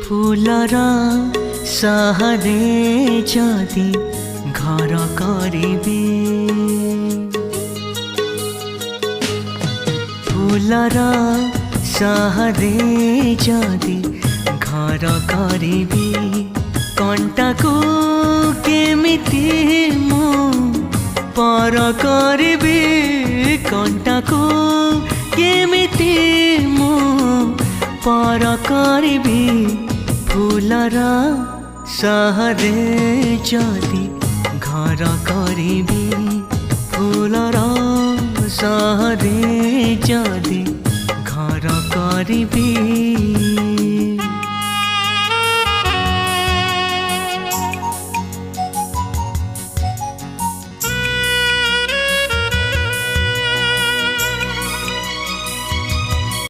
फूलर साहारे जदि घर करिबी फूलर साहारे जदि घर करिबी कंटा को केमिति मु पर करिबी कंटा को केमिति मु पर करिबी फूलर साहारे जदि घर करिबी फूलर साहारे जदि घर करिबी।